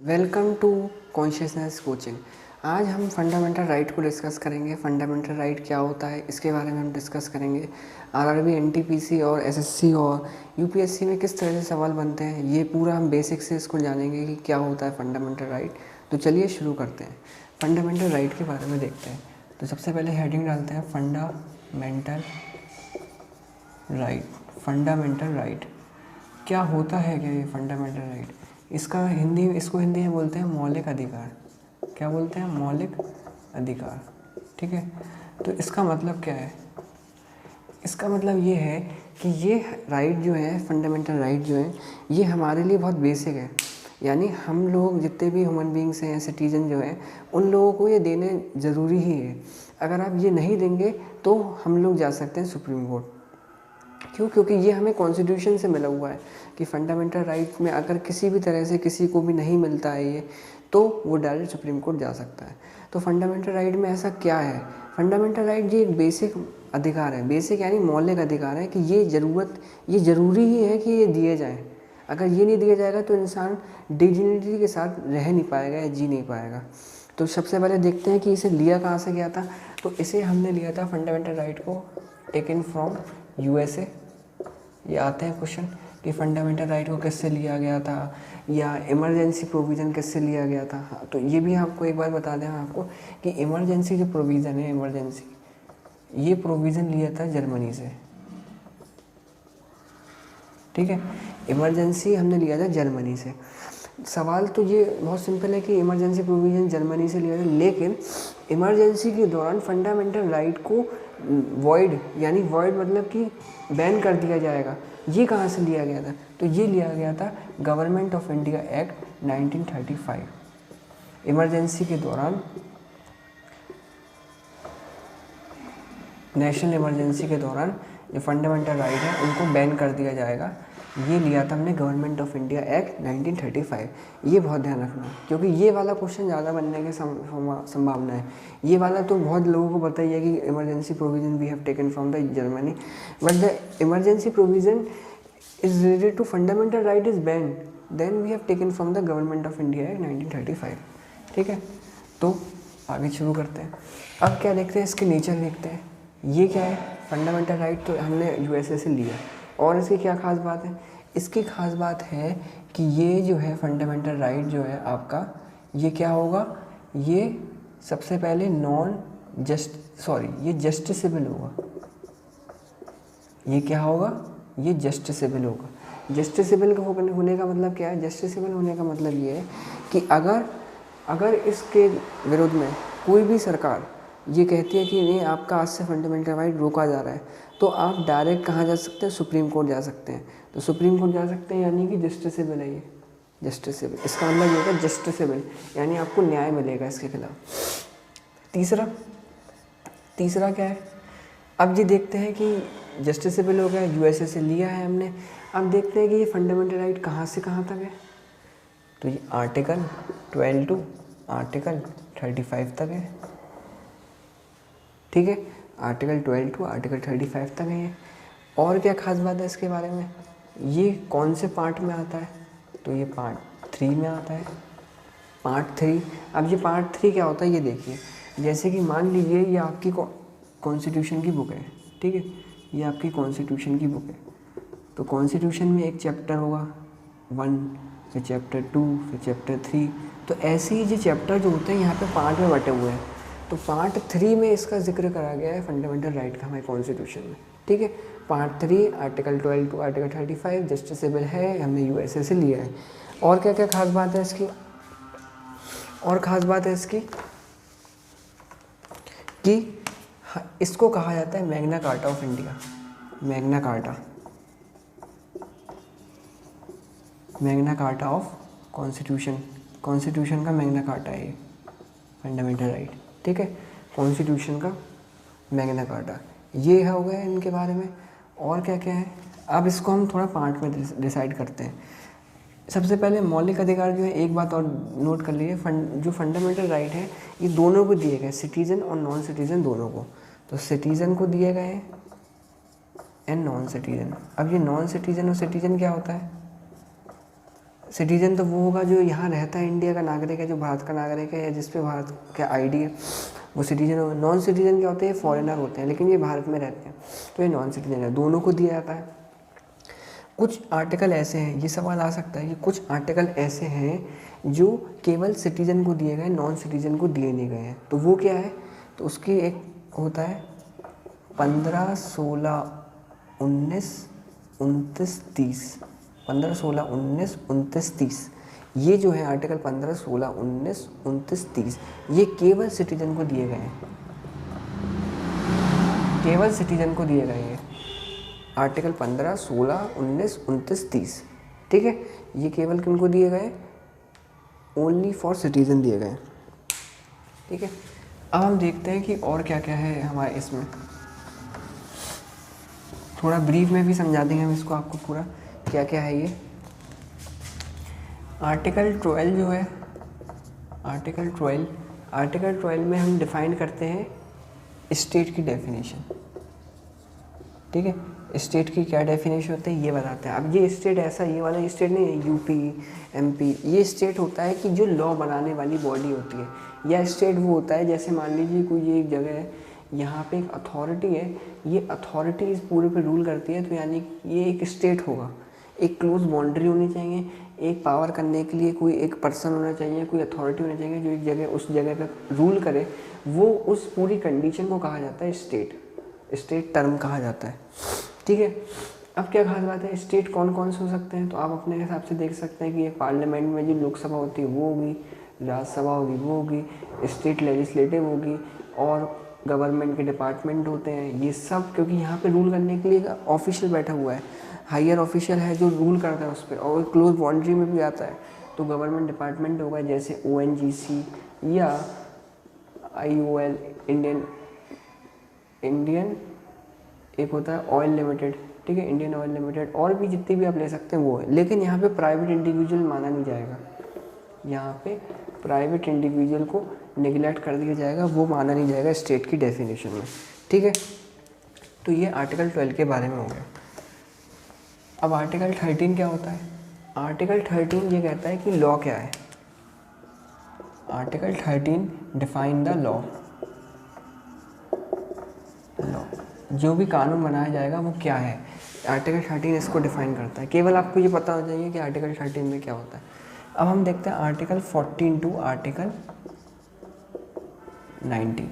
Welcome to consciousness coaching. आज हम fundamental right को डिस्कस करेंगे। फंडामेंटल राइट क्या होता है इसके बारे में हम डिस्कस करेंगे। आरआरबी, एनटीपीसी और एसएससी और यूपीएससी में किस तरह से सवाल बनते हैं, ये पूरा हम बेसिक से इसको जानेंगे कि क्या होता है फंडामेंटल राइट। तो चलिए शुरू करते हैं। फंडामेंटल राइट के बारे में देखते हैं। तो सबसे पहले हेडिंग डालते हैं फंडामेंटल राइट। फंडामेंटल राइट क्या होता है, क्या ये फंडामेंटल राइट? इसको हिंदी में बोलते हैं मौलिक अधिकार। क्या बोलते हैं? मौलिक अधिकार। ठीक है, तो इसका मतलब क्या है? इसका मतलब ये है कि ये राइट जो है, फंडामेंटल राइट जो है, ये हमारे लिए बहुत बेसिक है। यानी हम लोग जितने भी ह्यूमन बींग्स हैं, सिटीजन जो हैं, उन लोगों को ये देने ज़रूरी ही है। अगर आप ये नहीं देंगे तो हम लोग जा सकते हैं सुप्रीम कोर्ट। क्यों? क्योंकि ये हमें कॉन्स्टिट्यूशन से मिला हुआ है कि फंडामेंटल राइट में अगर किसी भी तरह से किसी को भी नहीं मिलता है ये, तो वो डायरेक्ट सुप्रीम कोर्ट जा सकता है। तो फंडामेंटल राइट में ऐसा क्या है? फंडामेंटल राइट ये एक बेसिक अधिकार है। बेसिक यानी मौलिक अधिकार है कि ये ज़रूरी ही है कि ये दिए जाएँ। अगर ये नहीं दिया जाएगा तो इंसान डिग्निटी के साथ रह नहीं पाएगा या जी नहीं पाएगा। तो सबसे पहले देखते हैं कि इसे लिया कहाँ से गया था। तो इसे हमने लिया था फंडामेंटल राइट को टेकन फ्रॉम यूएसए। ये आते हैं क्वेश्चन कि फंडामेंटल राइट को किससे लिया गया था या इमरजेंसी प्रोविज़न किससे लिया गया था। हाँ, तो ये भी आपको एक बार बता दें आपको कि इमरजेंसी जो प्रोविज़न है, ये प्रोविज़न लिया था जर्मनी से। ठीक है, इमरजेंसी हमने लिया था जर्मनी से। सवाल तो ये बहुत सिंपल है कि इमरजेंसी प्रोविज़न जर्मनी से लिया था, लेकिन इमरजेंसी के दौरान फंडामेंटल राइट को वॉइड मतलब कि बैन कर दिया जाएगा। ये कहाँ से लिया गया था? तो ये लिया गया था government of India Act 1935। Emergency के दौरान, नेशनल इमरजेंसी के दौरान जो फंडामेंटल राइट है उनको बैन कर दिया जाएगा। ये लिया था हमने गवर्नमेंट ऑफ इंडिया एक्ट 1935। ये बहुत ध्यान रखना, क्योंकि ये वाला क्वेश्चन ज़्यादा बनने की संभावना है। ये वाला तो बहुत लोगों को पता ही है कि emergency provision we have taken from the Germany, but the emergency provision is related to fundamental right is ban, then we have taken from the Government of India Act 1935। ठीक है, तो आगे शुरू करते हैं। अब क्या देखते हैं, इसके नेचर देखते हैं। ये क्या है? फंडामेंटल राइट तो हमने यूएसए से लिया, और इसकी क्या खास बात है? इसकी खास बात है कि ये जो है फंडामेंटल राइट जो है आपका, ये क्या होगा? ये सबसे पहले ये जस्टिसेबल होगा। ये क्या होगा? ये जस्टिसेबल होगा। जस्टिसेबल होने का मतलब क्या है? जस्टिसेबल होने का मतलब ये है कि अगर इसके विरोध में कोई भी सरकार ये कहती है कि नहीं, आपका आज से फंडामेंटल राइट रोका जा रहा है, तो आप डायरेक्ट कहाँ जा सकते हैं? सुप्रीम कोर्ट जा सकते हैं। तो सुप्रीम कोर्ट जा सकते हैं, यानी कि जस्टिसेबल है ये। जस्टिसेबल, इसका मतलब ये होगा जस्टिसेबल, यानी आपको न्याय मिलेगा इसके खिलाफ। तीसरा क्या है? अब ये देखते हैं कि जस्टिसेबल हो गया, यूएसए से लिया है हमने। अब देखते हैं कि ये फंडामेंटल राइट कहाँ से कहाँ तक है। तो ये आर्टिकल 12 टू आर्टिकल 35 तक है। ठीक है, आर्टिकल 12 टू आर्टिकल 35 तक है ये। और क्या खास बात है इसके बारे में? ये कौन से पार्ट में आता है? तो ये पार्ट 3 में आता है। पार्ट 3। अब ये पार्ट 3 क्या होता है ये देखिए। जैसे कि मान लीजिए ये आपकी कॉन्स्टिट्यूशन की बुक है। ठीक है, ये आपकी कॉन्स्टिट्यूशन की बुक है। तो कॉन्स्टिट्यूशन में एक चैप्टर होगा 1, फिर चैप्टर 2, फिर चैप्टर 3। तो ऐसे ही जो चैप्टर जो होते हैं यहाँ पे पार्ट में बटे हुए हैं। तो पार्ट 3 में इसका जिक्र करा गया है फंडामेंटल राइट का हमारे कॉन्स्टिट्यूशन में। ठीक है, part 3 article 12 to article 35 justiciable है, हमने यूएसए से लिया है। और क्या क्या खास बात है इसकी? और ख़ास बात है इसकी कि इसको कहा जाता है Magna carta of India. Magna carta of constitution का मैग्ना कार्टा है ये फंडामेंटल राइट। ठीक है, कॉन्स्टिट्यूशन का मैग्ना कार्टा, ये हो गया इनके बारे में। और क्या क्या है, अब इसको हम थोड़ा पार्ट में डिसाइड करते हैं। सबसे पहले मौलिक अधिकार जो है, एक बात और नोट कर लीजिए, जो फंडामेंटल राइट है ये दोनों को दिए गए, सिटीज़न और नॉन सिटीज़न दोनों को। तो सिटीज़न को दिए गए एंड नॉन सिटीज़न। अब ये नॉन सिटीज़न और सिटीज़न क्या होता है? सिटीजन तो वो होगा जो यहाँ रहता है, इंडिया का नागरिक है, जो भारत का नागरिक है या जिस पे भारत का आईडी है, वो सिटीजन होगा। नॉन सिटीजन क्या होते हैं? फॉरेनर होते हैं, लेकिन ये भारत में रहते हैं, तो ये नॉन सिटीजन है। दोनों को दिया जाता है। कुछ आर्टिकल ऐसे हैं, ये सवाल आ सकता है कि कुछ आर्टिकल ऐसे हैं जो केवल सिटीजन को दिए गए, नॉन सिटीजन को दिए नहीं गए हैं, तो वो क्या है? तो उसकी एक होता है 15, 16, 19, 29, 30। 15, 16, 19, 29, 30 ये जो है आर्टिकल 15, 16, 19, 29, 30 ये केवल सिटीजन को दिए गए हैं, केवल सिटीजन को दिए गए हैं। आर्टिकल 15, 16, 19, 29, 30 ठीक है, ये केवल किनको दिए गए? ओनली फॉर सिटीजन दिए गए। ठीक है, अब हम देखते हैं कि और क्या क्या है हमारे इसमें। थोड़ा ब्रीफ में भी समझा देंगे हम इसको आपको पूरा क्या क्या है ये। आर्टिकल 12 जो है, आर्टिकल 12 में हम डिफाइन करते हैं स्टेट की डेफिनेशन। ठीक है, स्टेट की क्या डेफिनेशन होती है ये बताते हैं। अब ये स्टेट ऐसा, ये वाला स्टेट नहीं है यूपी एमपी, ये स्टेट होता है कि जो लॉ बनाने वाली बॉडी होती है, या स्टेट वो होता है जैसे मान लीजिए कोई एक जगह है, यहाँ पे एक अथॉरिटी है, ये अथॉरिटी इस पूरे पे रूल करती है, तो यानी ये एक स्टेट होगा। एक क्लोज बाउंड्री होनी चाहिए, एक पावर करने के लिए कोई एक पर्सन होना चाहिए, कोई अथॉरिटी होनी चाहिए जो एक जगह उस जगह पे रूल करे, वो उस पूरी कंडीशन को कहा जाता है स्टेट, स्टेट टर्म कहा जाता है। ठीक है, अब क्या खास बात है, स्टेट कौन कौन से हो सकते हैं? तो आप अपने हिसाब से देख सकते हैं कि एक पार्लियामेंट में जो लोकसभा होती है वो होगी, राज्यसभा होगी वो होगी, स्टेट लेजिस्लेटिव होगी, और गवर्नमेंट के डिपार्टमेंट होते हैं, ये सब, क्योंकि यहाँ पे रूल करने के लिए ऑफिशियल बैठा हुआ है, हायर ऑफिशियल है जो रूल करता है उस पर, और क्लोज बाउंड्री में भी आता है, तो गवर्नमेंट डिपार्टमेंट होगा जैसे ONGC या IOL, इंडियन एक होता है ऑयल लिमिटेड। ठीक है, इंडियन ऑयल लिमिटेड, और भी जितनी भी आप ले सकते हैं वो है। लेकिन यहाँ पे प्राइवेट इंडिविजुअल माना नहीं जाएगा, यहाँ पे प्राइवेट इंडिविजुअल को निगलेक्ट कर दिया जाएगा, वो माना नहीं जाएगा स्टेट की डेफिनेशन में। ठीक है, तो ये आर्टिकल 12 के बारे में हो गया। अब आर्टिकल 13 क्या होता है? आर्टिकल 13 ये कहता है कि लॉ क्या है। आर्टिकल 13 डिफाइन द लॉ, जो भी कानून बनाया जाएगा वो क्या है, आर्टिकल 13 इसको डिफाइन करता है। केवल आपको ये पता हो चाहिए कि आर्टिकल 13 में क्या होता है। अब हम देखते हैं आर्टिकल 14 टू आर्टिकल 19।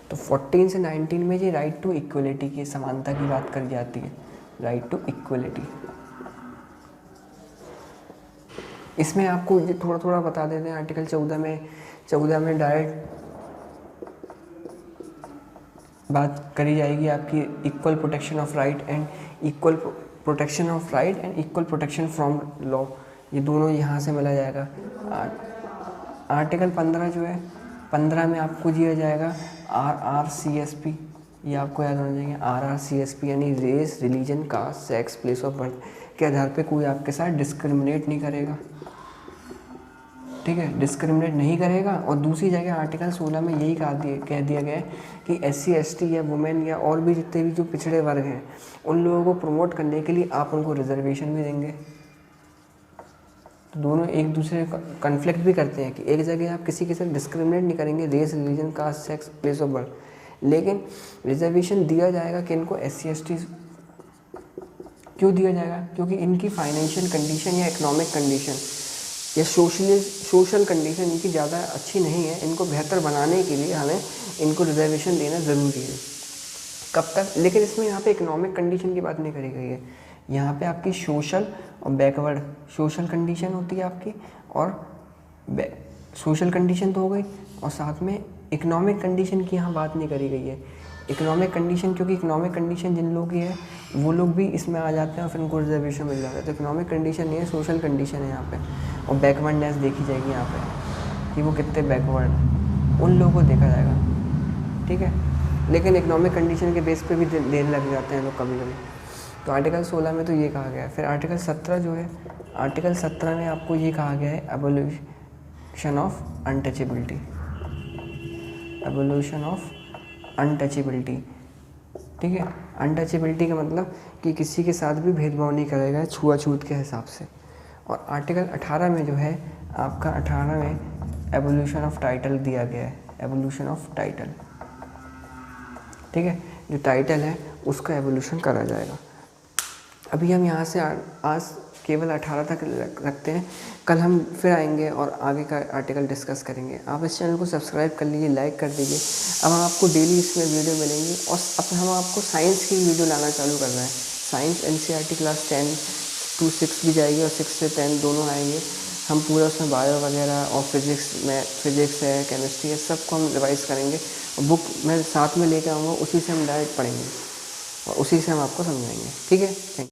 तो 14 से 19 में ये राइट टू इक्वलिटी की, समानता की बात करी जाती है, राइट टू इक्वलिटी। इसमें आपको ये थोड़ा थोड़ा बता देते हैं। आर्टिकल 14 में डायरेक्ट बात करी जाएगी आपकी equal protection of right and equal protection from law, ये दोनों यहाँ से मिला जाएगा। आर्टिकल 15 जो है, 15 में आपको दिया जाएगा RRCSP, ये आपको याद होना चाहिए। RRCSP यानी race, religion, caste, sex, place of birth के आधार पे कोई आपके साथ डिस्क्रिमिनेट नहीं करेगा। ठीक है, डिस्क्रिमिनेट नहीं करेगा। और दूसरी जगह आर्टिकल 16 में यही कह दिया गया है कि SC ST या वुमेन या और भी जितने भी जो पिछड़े वर्ग हैं उन लोगों को प्रमोट करने के लिए आप उनको रिजर्वेशन भी देंगे। तो दोनों एक दूसरे का कन्फ्लिक्ट भी करते हैं कि एक जगह आप किसी के साथ डिस्क्रिमिनेट नहीं करेंगे, race, religion, caste, sex, place of birth, लेकिन रिजर्वेशन दिया जाएगा कि इनको SC ST क्यों दिया जाएगा? क्योंकि इनकी फाइनेंशियल कंडीशन या इकोनॉमिक कंडीशन या सोशल कंडीशन इनकी ज़्यादा अच्छी नहीं है, इनको बेहतर बनाने के लिए हमें इनको रिजर्वेशन देना ज़रूरी है। कब तक? लेकिन इसमें यहाँ पे इकोनॉमिक कंडीशन की बात नहीं करी गई है, यहाँ पे आपकी सोशल और बैकवर्ड, सोशल कंडीशन होती है आपकी, और सोशल कंडीशन तो हो गई, और साथ में इकोनॉमिक कंडीशन की यहाँ बात नहीं करी गई है। इकोनॉमिक कंडीशन, क्योंकि इकोनॉमिक कंडीशन जिन लोगों की है वो लोग भी इसमें आ जाते हैं और फिर उनको रिजर्वेशन मिल जाता है। तो इकोनॉमिक कंडीशन नहीं है, सोशल कंडीशन है यहाँ पे। और बैकवर्डनेस देखी जाएगी यहाँ पे कि वो कितने बैकवर्ड, उन लोगों को देखा जाएगा। ठीक है, लेकिन इकोनॉमिक कंडीशन के बेस पे भी देने लग जाते हैं लोग कभी कभी। तो आर्टिकल 16 में तो ये कहा गया है। फिर आर्टिकल 17 जो है, आर्टिकल 17 में आपको ये कहा गया है abolition of untouchability, abolition of untouchability. ठीक है, अनटचेबिलिटी का मतलब कि किसी के साथ भी भेदभाव नहीं करेगा छुआछूत के हिसाब से। और आर्टिकल 18 में जो है आपका 18 में एवोल्यूशन ऑफ टाइटल दिया गया है, एवोल्यूशन ऑफ टाइटल, ठीक है। जो टाइटल है उसका एवोल्यूशन करा जाएगा। अभी हम यहाँ से आज केवल 18 तक रखते हैं, कल हम फिर आएंगे और आगे का आर्टिकल डिस्कस करेंगे। आप इस चैनल को सब्सक्राइब कर लीजिए, लाइक कर दीजिए। अब हम आपको डेली इसमें वीडियो मिलेंगी और अब हम आपको साइंस की वीडियो लाना चालू कर रहे हैं। साइंस NCERT क्लास 10 to 6 भी जाएगी और 6 से 10 दोनों आएंगे। हम पूरा उसमें बायो वगैरह और फिज़िक्स है, केमिस्ट्री है, सबको हम रिवाइज़ करेंगे। बुक मैं साथ में लेकर आऊँगा, उसी से हम डायरेक्ट पढ़ेंगे और उसी से हम आपको समझाएंगे, ठीक है। Thank you.